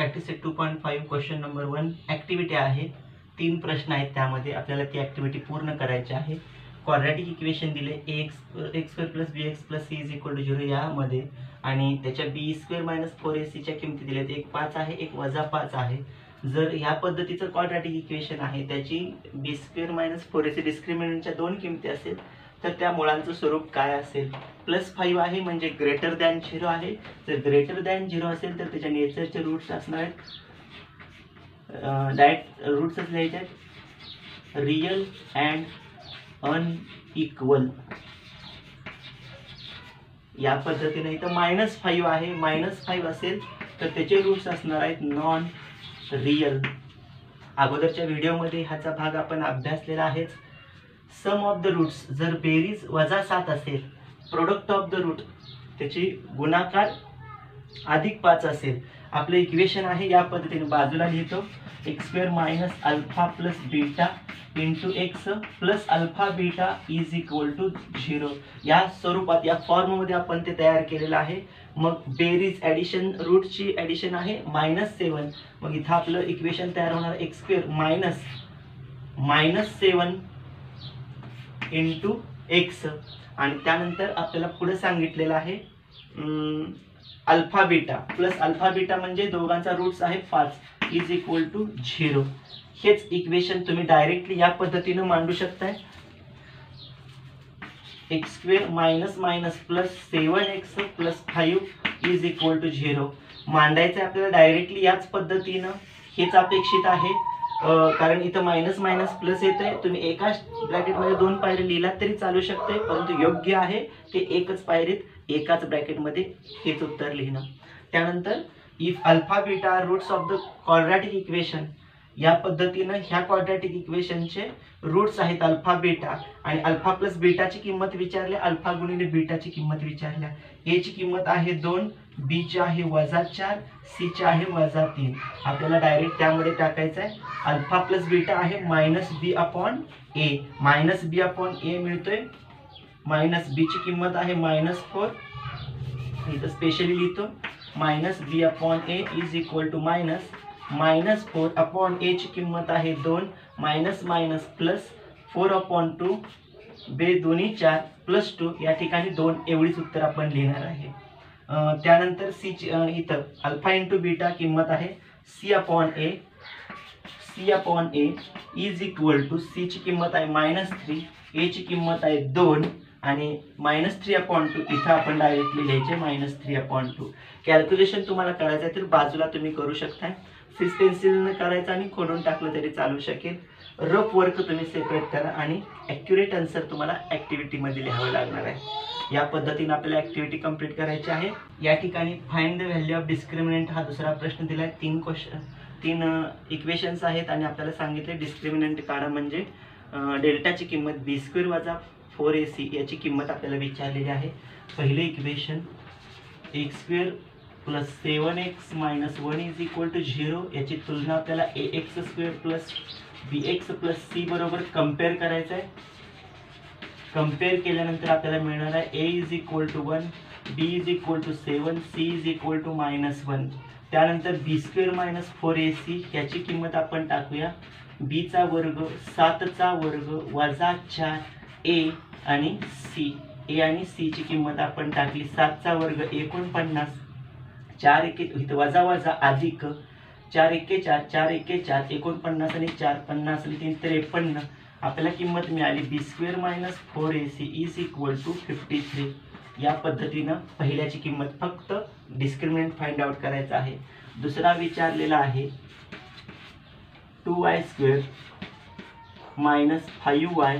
Practice set 2.5 question number 1 activity आहे. 3 प्रश्न आहेत, त्यामध्ये आपल्याला ती ॲक्टिव्हिटी पूर्ण करायची आहे. क्वाड्रॅटिक इक्वेशन दिले x² + bx + c = 0 यामध्ये, आणि त्याच्या b² - 4ac च्या किमती दिल्यात. एक 5 आहे, एक -5 आहे. जर ह्या पद्धतीचं क्वाड्रॅटिक इक्वेशन आहे, त्याची b² - 4ac डिस्क्रिमिनंटच्या 2 किमती असेल, तर त्या मुळांचं स्वरूप काय असेल? +5 आहे म्हणजे ग्रेटर दॅन 0 आहे. जर ग्रेटर दॅन 0 असेल तर त्याच्या नेचरचे रूट्स असणार आहेत, डायरेक्ट रूट्सच लिहायचे आहेत, रियल अँड अनइक्वल. या पद्धतीने इथं -5 आहे, -5 असेल तर त्याचे रूट्स असणार आहेत नॉन रियल. अगोदरच्या व्हिडिओमध्ये ह्याचा भाग आपण अभ्यासलेला आहेच. सम ऑफ द रूट्स, जर बेरीज -7 असेल, प्रोडक्ट ऑफ द रूट त्याची गुणाकार +5 असेल. आपलं इक्वेशन आहे या पद्धतीने, बाजूला लिहितो x² - α + β × x + α β = 0. या स्वरूपात, या फॉर्ममध्ये आपण ते तयार केलेलं आहे. मग बेरीज ॲडिशन, रूटची ॲडिशन आहे -7. मग इथं आपलं इक्वेशन तयार होणार x² - 7 × x, आणि त्यानंतर आपल्याला पुढे सांगितलेलं आहे alpha beta plus alpha beta म्हणजे दोघांचा रूट्स आहे 5 = 0. हेच इक्वेशन तुम्ही डायरेक्टली या पद्धतीने मांडू शकताय. x² - 7x + 5 = 0 मांडायचं आपल्याला डायरेक्टली याच पद्धतीनं. हेच अपेक्षित आहे, कारण इथं मायनस मायनस प्लस येतंय. तुम्ही एकाच ब्रॅकेटमध्ये 2 पायरी लिहिलात तरी चालू शकते, परंतु योग्य आहे ते एकच पायरीत एकाच ब्रॅकेटमध्ये हेच उत्तर लिहिणं. त्यानंतर if alpha beta are roots of the quadratic equation, या पद्धतीनं ह्या क्वाड्रॅटिक इक्वेशनचे रूट्स आहेत अल्फा बीटा, आणि अल्फा प्लस बीटाची किंमत विचारल्या, अल्फा गुणिले बीटाची किंमत विचारल्या. ए ची किंमत आहे 2, बी ची आहे -4, सी ची आहे -3. आपल्याला डायरेक्ट त्यामध्ये टाकायचं आहे. अल्फा प्लस बीटा आहे -b/a, -b/a मिळतोय. -b ची किंमत आहे -4, इथं स्पेशली लिहितो -b/a = -4/a ची किंमत आहे 2, प्लस 4/2, बे दोन्ही 4 प्लस 2, या ठिकाणी 2 एवढीच उत्तर आपण लिहिणार आहे. त्यानंतर सी इथं अल्फा × बीटा किंमत आहे c/a = c ची किंमत आहे -3, a ची किंमत आहे 2, आणि -3/2 इथं आपण डायरेक्टली लिहायचे -3/2. कॅल्क्युलेशन तुम्हाला करायचं आहे तर बाजूला तुम्ही करू शकता. सिस पेन्सिलने करायचं आणि खोडून टाकलं तरी चालू शकेल. रफ वर्क तुम्ही सेपरेट करा आणि ॲक्युरेट आन्सर तुम्हाला ॲक्टिव्हिटीमध्ये लिहावं लागणार आहे. या पद्धतीने आपल्याला ॲक्टिव्हिटी कंप्लीट करायची आहे. या ठिकाणी find the value of discriminant हा दुसरा प्रश्न दिला आहे. 3 इक्वेशन्स आहेत आणि आपल्याला सांगितले डिस्क्रिमिनंट काढा, म्हणजे डेल्टाची किंमत b² - 4ac याची किंमत आपल्याला विचारलेली आहे. पहिले इक्वेशन x² + 7x - 1 = 0, याची तुलना आपल्याला ax² + bx + c बरोबर कंपेअर करायचं आहे. कंपेअर केल्यानंतर आपल्याला मिळणार आहे a = 1, b = 7, c = -1. त्यानंतर b² - 4ac याची किंमत आपण टाकूया. b चा वर्ग 7 चा वर्ग -4 a आणि c. a आणि c ची किंमत आपण टाकली. 7 चा वर्ग 49, 4 एके इथं वजा वजा अधिक 4 एके 4, 4 एके 4, 49 आणि 4, 50 आणि 3, 53. आपल्याला किंमत मिळाली b² - 4ac = 53. या पद्धतीनं पहिल्याची किंमत, फक्त डिस्क्रिमिनंट फाइंड आउट करायचं आहे. दुसरा विचारलेला आहे 2y² - 5y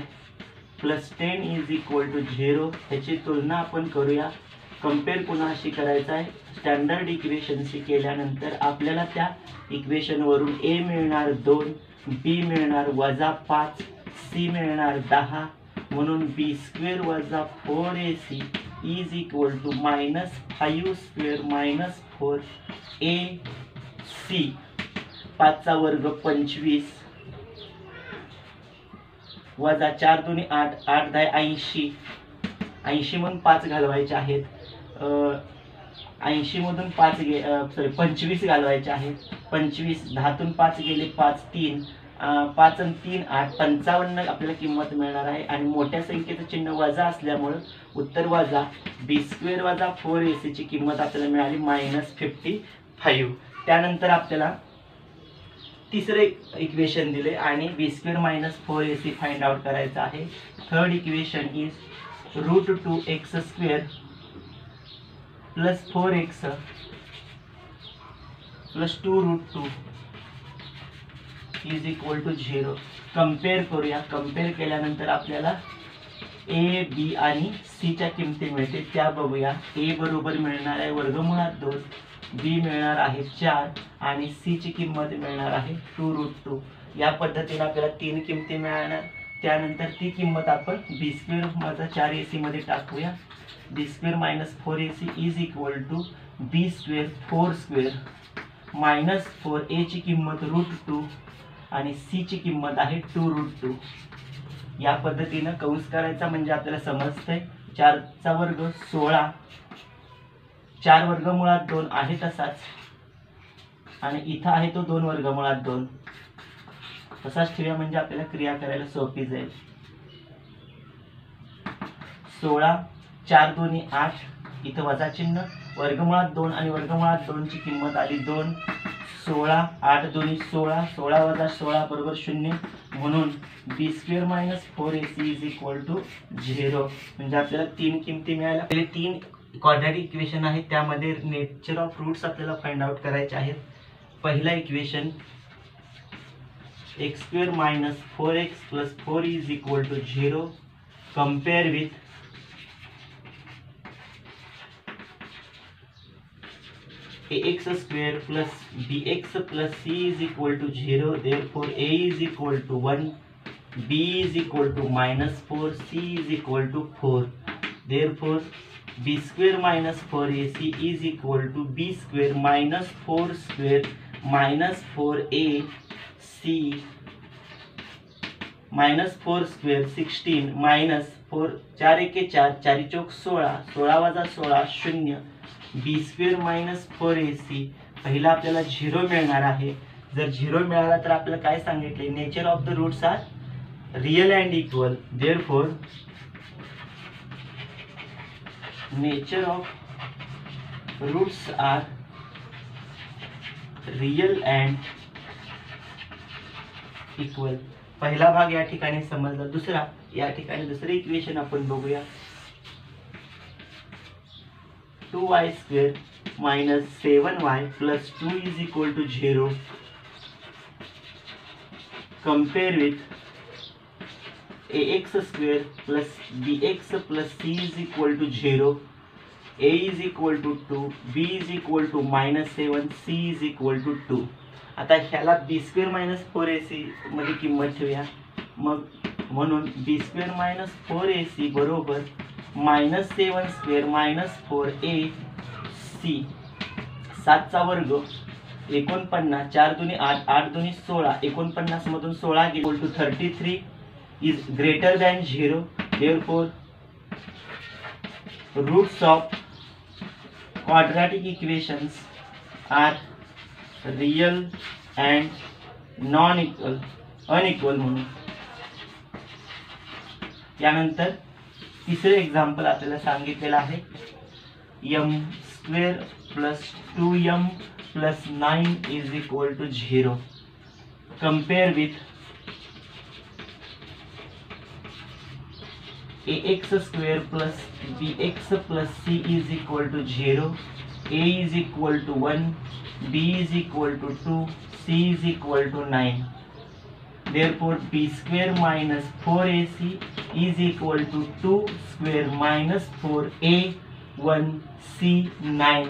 + 10 = 0. याची तुलना आपण करूया. कंपेअर कुणाशी करायचं आहे? स्टँडर्ड इक्वेशनशी केल्यानंतर आपल्याला त्या इक्वेशनवरून a मिळणार 2, b मिळणार -5, c मिळणार 10, म्हणून b² - 4ac = -5² - 4ac. 5 चा वर्ग 25, वजा 4 दूनी 8, 8 10 80, 80 म्हणून 5 घालवायचे आहेत. 80 मधून 25 घालवायचे आहेत. 25, 10 तून 5 गेले 5, 3, 5 आणि 3 8, 55 आपल्याला किंमत मिळणार आहे. आणि मोठ्या संख्येचं चिन्ह वजा असल्यामुळं उत्तर वजा b² वजा 4ac ची किंमत आपल्याला मिळाली -55. त्यानंतर आपल्याला तिसरे इक्वेशन दिले आणि b² - 4ac फाइंड आउट करायचं आहे. Third equation is √2x² plus 4x plus 2√2 is equal to 0. Compare करूया. कम्पेअर केल्यानंतर आपल्याला ए, बी आणि सी च्या किमती मिळते त्या बघूया. ए बरोबर मिळणार आहे √2, बी मिळणार आहे 4 आणि सी ची किंमत मिळणार आहे 2√2. या पद्धतीने आपल्याला 3 किमती मिळणार. त्यानंतर ती किंमत आपण b² - 4ac मध्ये टाकूया. b² - 4ac is equal to b² 4² -4, a ची किंमत √2 आणि सी ची किंमत आहे 2√2. या पद्धतीने कंस करायचा म्हणजे आपल्याला समजतंय. 4 चा वर्ग 16, 4 वर्गमुळात 2 आहे तसाच आणि इथं आहे तो 2 वर्गमुळात 2 तसाच ठेवूया म्हणजे आपल्याला क्रिया करायला सोपी जाईल. 16, 4 2 8, इथं वजा चिन्ह, वर्गमुळात 2 आणि वर्गमुळात 2 ची किंमत आली 2. 16, 8 2 16, 16 वजा 16 बरोबर 0. म्हणून b² - 4ac is equal to 0. म्हणजे आपल्याला 3 किमती मिळाल्या. पहिले 3 क्वाड्रॅटिक इक्वेशन आहे त्यामध्ये नेचर ऑफ रूट्स आपल्याला फाइंड आउट करायचे आहेत. पहिला equation x² - 4x + 4 is equal to 0. Compare with ax² plus bx plus c is equal to 0. Therefore a is equal to 1, b is equal to -4, c is equal to 4. Therefore b² - 4ac is equal to b² - 4² -4ac -4² 16 -4 4 1 4 4 चौक 16, 16 वजा 16 0. b² - 4ac पहिला आपल्याला 0 मिळणार आहे. जर 0 मिळाला तर आपल्याला काय सांगितले, nature of the roots are real and equal. Therefore nature of roots are real and equal. पहिला भाग या ठिकाणी समजला. दुसरा या ठिकाणी दुसरे इक्वेशन आपण बघूया. 2y² - 7y + 2 is equal to 0. Compare with ax² plus bx plus c is equal to 0. a is equal to 2, b is equal to -7, c is equal to 2. आता ह्याला b² - 4ac मध्ये किंमत ठेवूया. मग म्हणून b² - 4ac बरोबर -7² - 4ac 7 चा वर्ग 49, 4 2 8, 8 2 16, 49 मधून 16 गेले equal to 33 is greater than 0. Therefore roots of quadratic equations are real and non equal unequal म्हणून. यानंतर तिसरे एक्झाम्पल आपल्याला सांगितलेलं आहे. m² + 2m + 9 is equal to 0. Compare with ax² plus bx plus c is equal to 0. a is equal to 1, b is equal to 2, c is equal to 9. Therefore b² - 4ac is equal to 2² - 4a 1 c 9.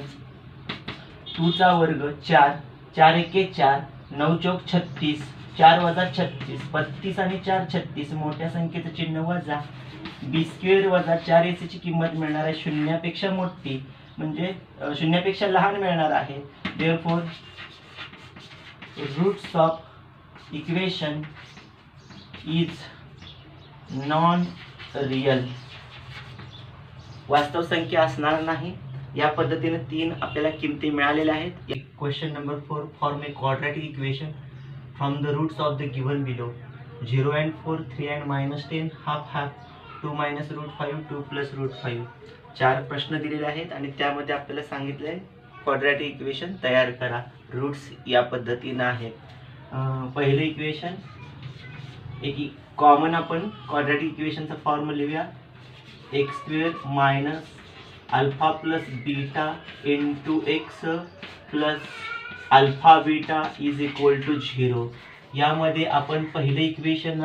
2 चा वर्ग 4, 4 1 4, 9 चौक 36, 4 वजा 36, 32 आणि 4 36. मोठ्या संख्येचं चिन्ह वजा. b² वजा 4ac ची किंमत मिळणार आहे शून्यापेक्षा मोठी म्हणजे शून्यापेक्षा लहान मिळणार आहे. Therefore roots of equation is non real. वास्तव संख्या असणार नाही या पद्धतीने 3 आपल्याला किमती मिळालेल्या आहेत. Question number 4, form a quadratic equation from the roots of the given below. 0 and 4, 3 and -10, half, 2 minus √5, 2 plus √5. 4 प्रश्न दिलेले आहेत आणि त्यामध्ये आपल्याला सांगितले क्वाड्रॅटिक इक्वेशन तयार करा. रूट्स या पद्धतीने आहेत. पहिलं इक्वेशन एक कॉमन आपण क्वाड्रॅटिक इक्वेशनचा फॉर्म लिहूया. x² minus alpha plus beta into x plus alpha beta is equal to 0. यामध्ये आपण पहिले इक्वेशन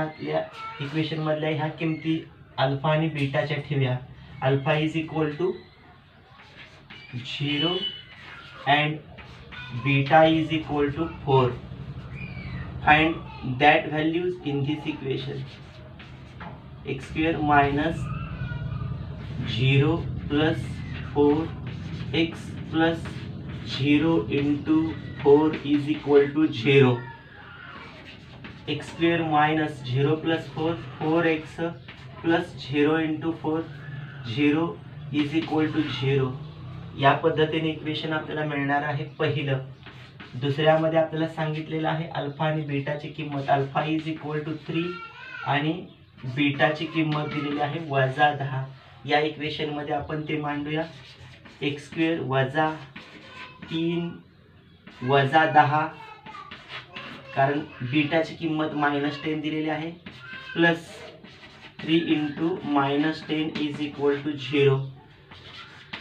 मधल्या ह्या किमती अल्फा आणि बीटाच्या ठेवूया. Alpha is equal to 0 and beta is equal to 4. Find that values in this equation. x² minus 0 plus 4x plus 0 into 4 is equal to 0. x² minus 0 plus 4, 4x plus 0 into 4, 0 is equal to 0. या पद्धतीने equation आपल्याला मिळणार आहे पहिलं. दुसऱ्यामध्ये आपल्याला सांगितलेलं आहे अल्फा आणि बीटाची किंमत. अल्फा इज इक्वल टू 3 आणि बीटाची किंमत दिलेली आहे -10. या इक्वेशन मध्ये आपण ते मांडूया. x² वजा 3 वजा 10, कारण बीटाची किंमत -10 दिलेली आहे, plus 3 into -10 is equal to 0.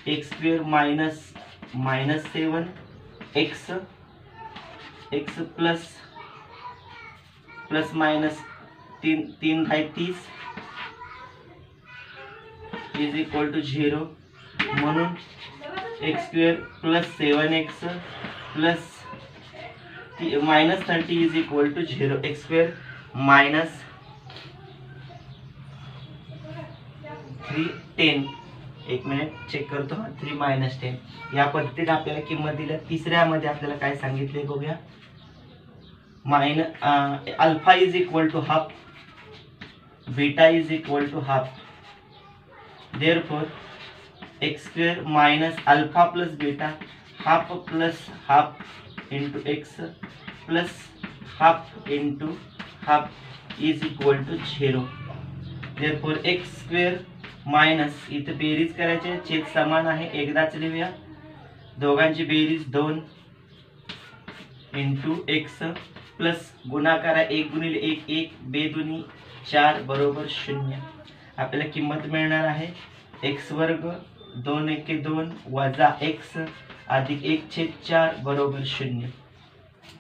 x² minus 7 x plus minus 3 by 30 is equal to 0. म्हणून x² plus 7x plus -30 is equal to 0. x² minus 3 10. एक मिनिट चेक करतो. 3 minus 10 या पद्धतीने आपल्याला किंमत दिली. तिसऱ्यामध्ये आपल्याला काय सांगितले बघूया. Alpha is equal to half, beta is equal to half. Therefore x² minus alpha plus beta, half plus half into x plus half into half is equal to 0. Therefore x² minus, इथे बेरीज करायचे, छेद समान आहे, एकदाच लिहूया. दोघांची बेरीज 2 इंटू एक्स प्लस गुणाकार 1 गुणिले 1 1, 2 दुनी 4 बरोबर 0. आपल्याला किंमत मिळणार आहे x वर्ग 2 एके 2 वजा x अधिक 1/4 बरोबर 0.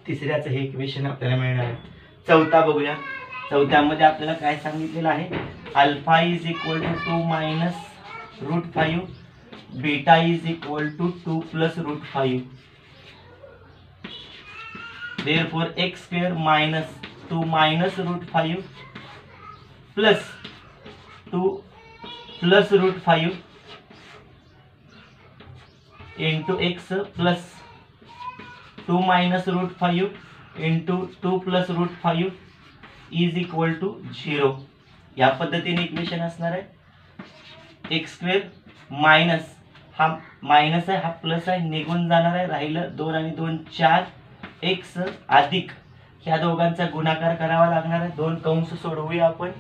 तिसऱ्याचं हे इक्वेशन आपल्याला मिळणार आहे. चौथा बघूया. चौथ्यामध्ये आपल्याला काय सांगितलेलं आहे. Alpha is equal to 2 minus √5, beta is equal to 2 plus √5. Therefore x² minus 2 minus √5 plus 2 plus √5 into x plus 2 minus √5 into 2 plus √5 is equal to 0. या पद्धतीने इक्वेशन असणार आहे. x² माइनस, हा माइनस आहे, हा प्लस आहे, निघून जाणार आहे, राहिलं 2 आणि 2 4, x अधिक ह्या दोघांचा गुणाकार करावा लागणार आहे. 2 कंस सोडवूया आपण.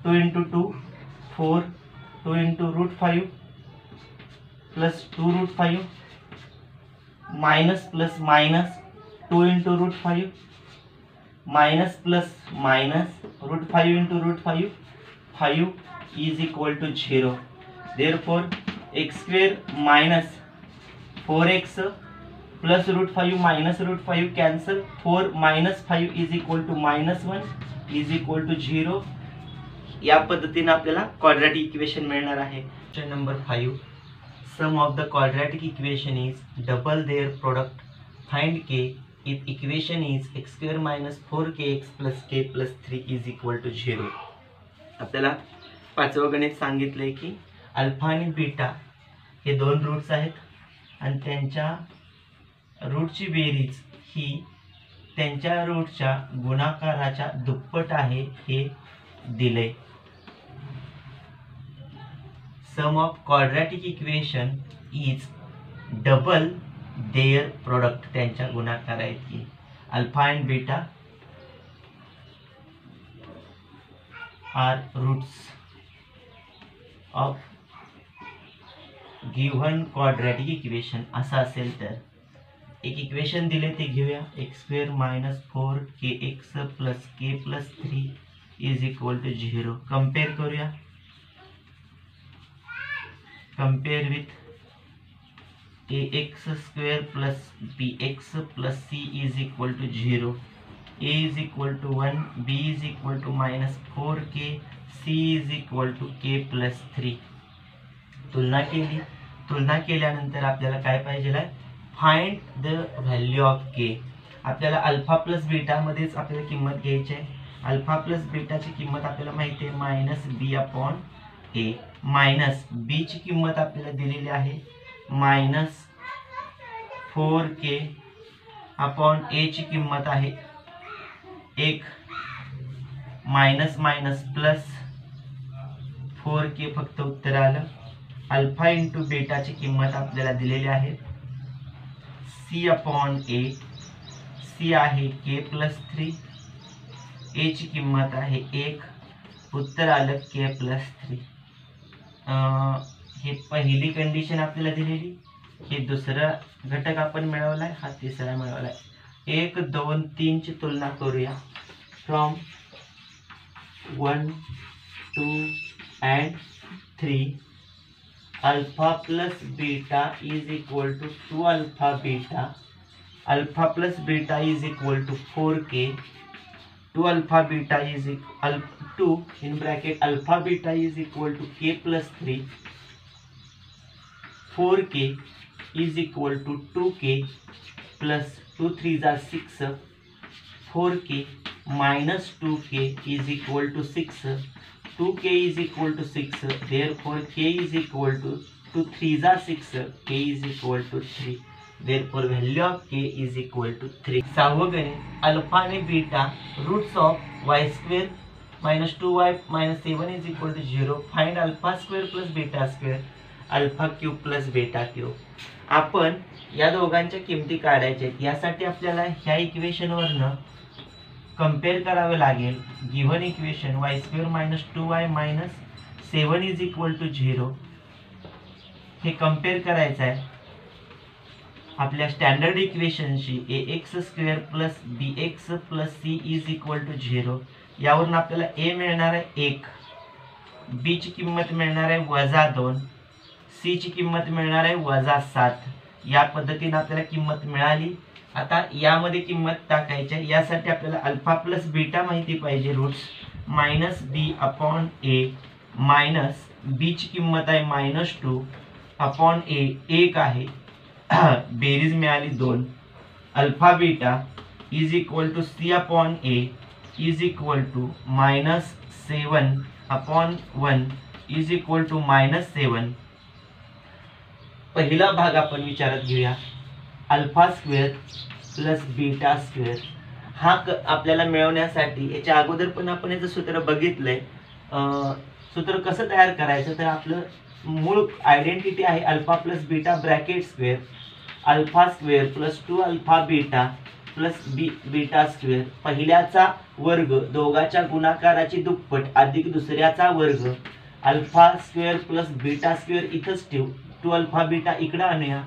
2 into 2 4, 2 into √5 plus 2 √5 minus plus minus 2 into √5 minus plus minus √5 into √5 5 is equal to 0. Therefore x² minus 4x plus √5 minus √5 cancel, 4 minus 5 is equal to -1 is equal to 0. या पद्धतीने आपल्याला क्वाड्रॅटिक इक्वेशन मिळणार आहे. Question number 5, sum of the quadratic equation is double their product. Find k if equation is x² minus 4kx plus k plus 3 is equal to 0. आपल्याला पाचवं गणित सांगितलंय की अल्फा आणि बीटा हे 2 रूट्स आहेत आणि त्यांच्या रूटची बेरीज ही त्यांच्या रूटच्या गुणाकाराच्या दुप्पट आहे हे दिले. Sum of quadratic equation is double their product, त्यांच्या गुणाकारा इतकी. Alpha and beta are roots of given quadratic equation असं असेल तर एक इक्वेशन दिले ते घेऊया. x² - 4kx + k + 3 = 0. कंपेअर करूया. Compare with ax² + bx + c = 0. a = 1, b = -4k, c = k + 3. तुलना केल्यानंतर आपल्याला काय पाहिजे आहे? फाइंड द व्हॅल्यू ऑफ के. आपल्याला अल्फा प्लस बीटा मध्येच आपल्याला किंमत घ्यायची आहे. अल्फा प्लस बीटाची किंमत आपल्याला माहिती आहे -b/a. मायनस बी ची किंमत आपल्याला दिलेली आहे -4k अपॉन ए ची किंमत आहे 1, मायनस मायनस प्लस 4k फक्त उत्तर आलं. अल्फा इंटू बीटाची किंमत आपल्याला दिलेली आहे c/a. c आहे k + 3. a ची किंमत आहे 1, उत्तर आलं k + 3. हे पहिली कंडिशन आपल्याला दिलेली. हे दुसरा घटक आपण मिळवलाय, हा तिसरा मिळवलाय. 1, 2, 3 ची तुलना करूया. From 1, 2 and 3 alpha plus beta = 2 alpha beta. Alpha plus beta = 4k. 2 alpha beta (2) in bracket alpha beta = k + 3. 4k = 2k plus 2 3s are 6. 4k minus 2k = 6. 2k = 6. Therefore k = 2 3s are 6. k = 3. Therefore value of k = 3. सहावं गणित. Alpha आणि beta roots of y² - 2y - 7 = 0. Find α² + β² α³ + β³. आपण या दोघांच्या किमती काढायच्या आहेत. यासाठी आपल्याला ह्या इक्वेशन वरनं कंपेअर करावे लागेल. Given equation y² - 2y - 7 = 0. हे कंपेअर करायचं आहे आपल्या स्टँडर्ड इक्वेशनशी ax² + bx + c = 0. यावरून आपल्याला a मिळणार आहे 1, b ची किंमत मिळणार आहे -2, c ची किंमत मिळणार आहे -7. या पद्धतीने आपल्याला किंमत मिळाली. आता यामध्ये किंमत टाकायची आहे. यासाठी आपल्याला अल्फा प्लस बीटा माहिती पाहिजे. रूट्स -b/a मायनस b ची किंमत आहे -2 अपॉन a 1 आहे. बेरीज मिळाली 2. Alpha beta = c/a = -7/1 -7. पहिला भाग आपण विचारात घेऊया. α² + β². हा आपल्याला मिळवण्यासाठी याच्या अगोदर पण आपण याचं सूत्र बघितलंय. सूत्र कसं तयार करायचं तर आपलं मूळ आयडेंटिटी आहे alpha plus beta bracket square α² + 2 alpha beta + β². पहिल्याचा वर्ग दोघाच्या गुणाकाराची दुप्पट अधिक दुसऱ्याचा वर्ग. α² + β² इथंच ठेवू. 2 अल्फा बीटा इकडे आणूया.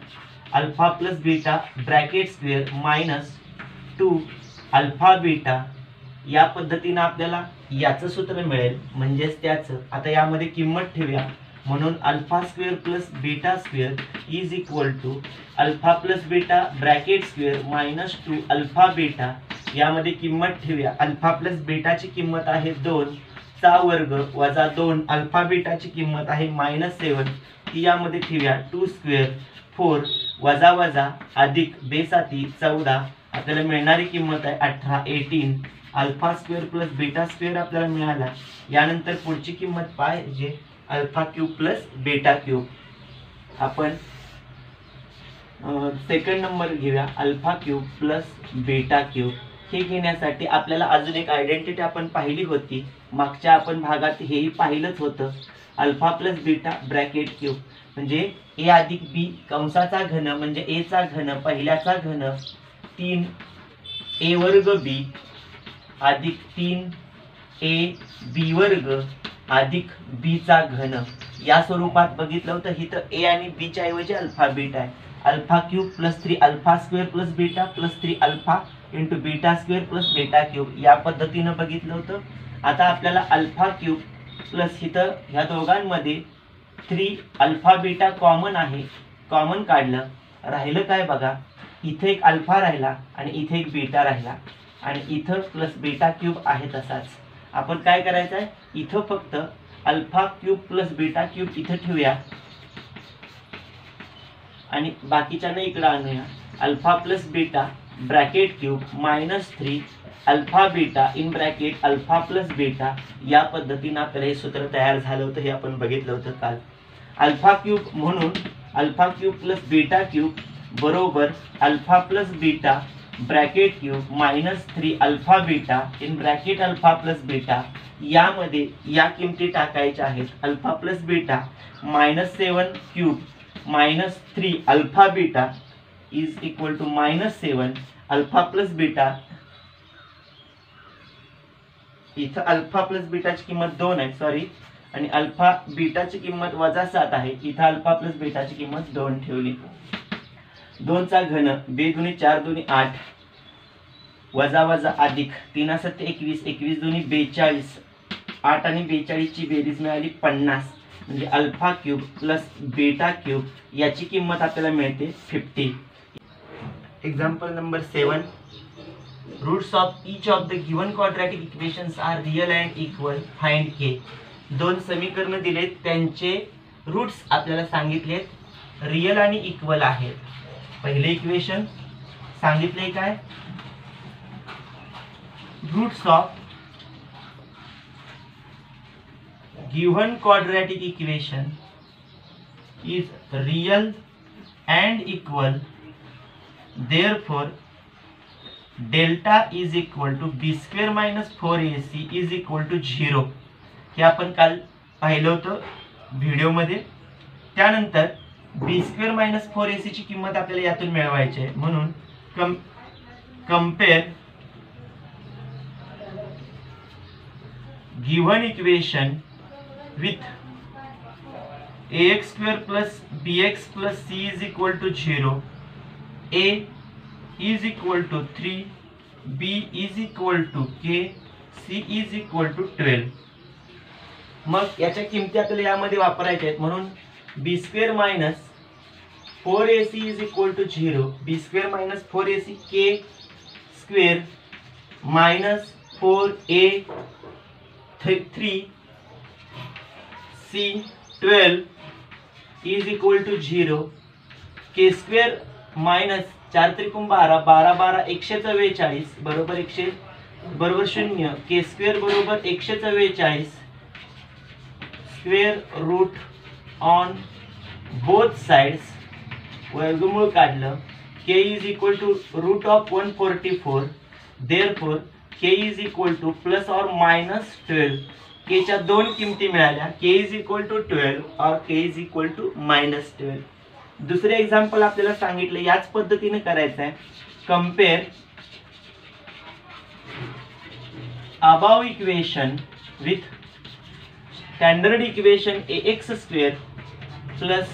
Alpha plus beta bracket square -2 alpha beta. या पद्धतीने आपल्याला याचं सूत्र मिळेल म्हणजेच त्याचं. आता यामध्ये किंमत ठेवूया. म्हणून α² + β² = alpha plus beta bracket square -2 alpha beta. यामध्ये किंमत ठेवूया. अल्फा प्लस बीटाची किंमत आहे 2 चा वर्ग वजा 2 अल्फा बीटाची किंमत आहे -7. ती यामध्ये ठेवूया. 2² 4 वजा वजा अधिक बेसाती 14. आपल्याला मिळणारी किंमत आहे 18 α² + β² आपल्याला मिळाला. यानंतर पुढची किंमत पाहिजे α³ + β³. आपण सेकंड नंबर घेऊया α³ + β³. हे घेण्यासाठी आपल्याला अजून एक आयडेंटिटी आपण पाहिली होती मागच्या आपण भागात हेही पाहिलंच होतं. Alpha plus beta bracket cube म्हणजे ए अधिक बी कंसाचा घन म्हणजे ए चा घन पहिल्याचा घन 3 ए वर्ग बी अधिक 3 ए बी वर्ग अधिक बी चा घन या स्वरूपात बघितलं होतं. इथं ए आणि बी च्या ऐवजी अल्फा बीटा आहे. Alpha cube plus 3 alpha square plus beta plus 3 alpha into beta square plus beta cube या पद्धतीनं बघितलं होतं. आता आपल्याला अल्फा क्यूब प्लस इथं ह्या दोघांमध्ये 3 अल्फा बीटा कॉमन आहे, कॉमन काढलं, राहिलं काय बघा, इथे एक अल्फा राहिला आणि इथे एक बीटा राहिला आणि इथं प्लस बीटा क्यूब आहे तसाच. आपण काय करायचं आहे, इथं फक्त alpha cube plus beta cube इथं ठेवूया आणि बाकीच्या इकडे आणूया. Alpha plus beta bracket cube -3 alpha beta in bracket alpha plus beta या पद्धतीने आपल्याला हे सूत्र तयार झालं होतं. हे आपण बघितलं होतं काल. अल्फा क्यूब म्हणून alpha cube plus beta cube बरोबर alpha plus beta bracket cube -3 alpha beta in bracket alpha plus beta यामध्ये या किमती टाकायच्या आहेत. Alpha plus beta -7 cube -3 alpha beta is equal to -7 alpha plus beta. इथं alpha plus बीटाची किंमत 2 आहे सॉरी, आणि अल्फा बीटाची किंमत -7 आहे. इथं अल्फा प्लस बीटाची किंमत 2 ठेवली. 2 चा घन 2 दुनी 4 दुनी 8 वजा वजा अधिक 3 7 21 21 दुनी 42 8 आणि 42 ची बेरीज मिळाली 50 म्हणजे alpha cube plus beta cube याची किंमत आपल्याला मिळते 50. Example number 7. Roots of each of the given quadratic equations are real and equal, find k. 2 समीकरण दिलेत, त्यांचे रूट्स आपल्याला सांगितलेत, रियल आणि इक्वल आहेत. पहिले इक्वेशन सांगितले काय, roots of given quadratic equation is real and equal, therefore delta is equal to b square minus 4ac is equal to 0. हे आपण काल पाहिलं होतं व्हिडिओमध्ये. त्यानंतर बी स्क्वेअर मायनस 4ac ची किंमत आपल्याला यातून मिळवायची आहे, म्हणून compare given equation with ax square plus bx plus c is equal to 0, a is equal to 3, b is equal to k, c is equal to 12. मग याच्या किमती आपल्याला यामध्ये वापरायच्या आहेत, म्हणून b square minus 4ac is equal to 0, b square minus 4ac, k square minus 4a 3, c 12 is equal to 0, k square minus 4 त्रिकोण 12 12 12 144 बरोबर 100 बरोबर 0, के स्क्वेअर बरोबर 144 square root on both sides, वर्गमूळ काढलं, k is equal to root of 144, therefore k is equal to plus or minus 12. K च्या 2 किमती मिळाल्या, के is equal to 12 और के इज इक्वल टू -12. दुसरे एक्झाम्पल आपल्याला सांगितलं याच पद्धतीने करायचं आहे. Compare above equation with standard equation ax square plus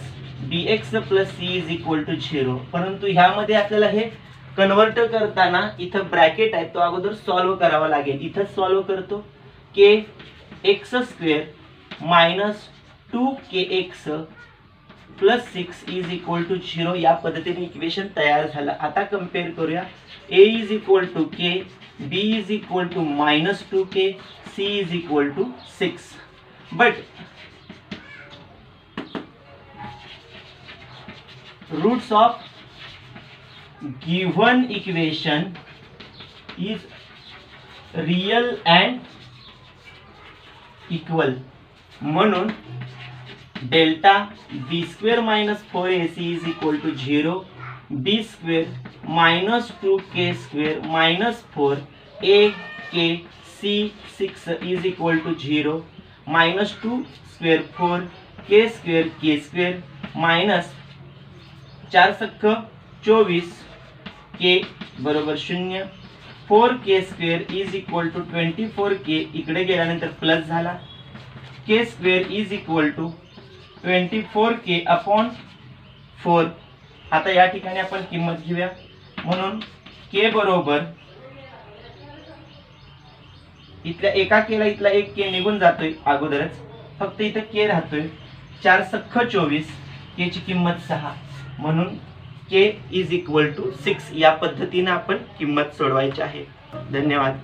bx plus c is equal to 0. परंतु ह्यामध्ये आपल्याला हे कन्वर्ट करताना इथं ब्रॅकेट आहे, तो अगोदर सॉल्व्ह करावा लागेल. इथं सॉल्व्ह करतो. k x square minus 2kx plus 6 is equal to 0 या पद्धतीने इक्वेशन तयार झालं. आता कंपेअर करूया. a is equal to k, b is equal to -2k, c is equal to 6. But roots of given equation is real and equal, म्हणून delta b square minus 4ac is equal to 0, b square minus 2k square minus 4 ak c 6 is equal to 0, -2 square 4 k square minus 4 सख्ख 24 k बरोबर 0, 4k² is equal to 24k, इकडे गेल्यानंतर plus झाला, k² is equal to 24k upon 4. आता या ठिकाणी आपण किंमत घेऊया, म्हणून k बरोबर इथल्या एका केला इथला एक k निघून जातोय अगोदरच, फक्त इथं k राहतोय. 4 सख्ख 24, k ची किंमत 6, म्हणून k इज इक्वल टू 6. या पद्धतीने आपण किंमत सोडवायची आहे. धन्यवाद.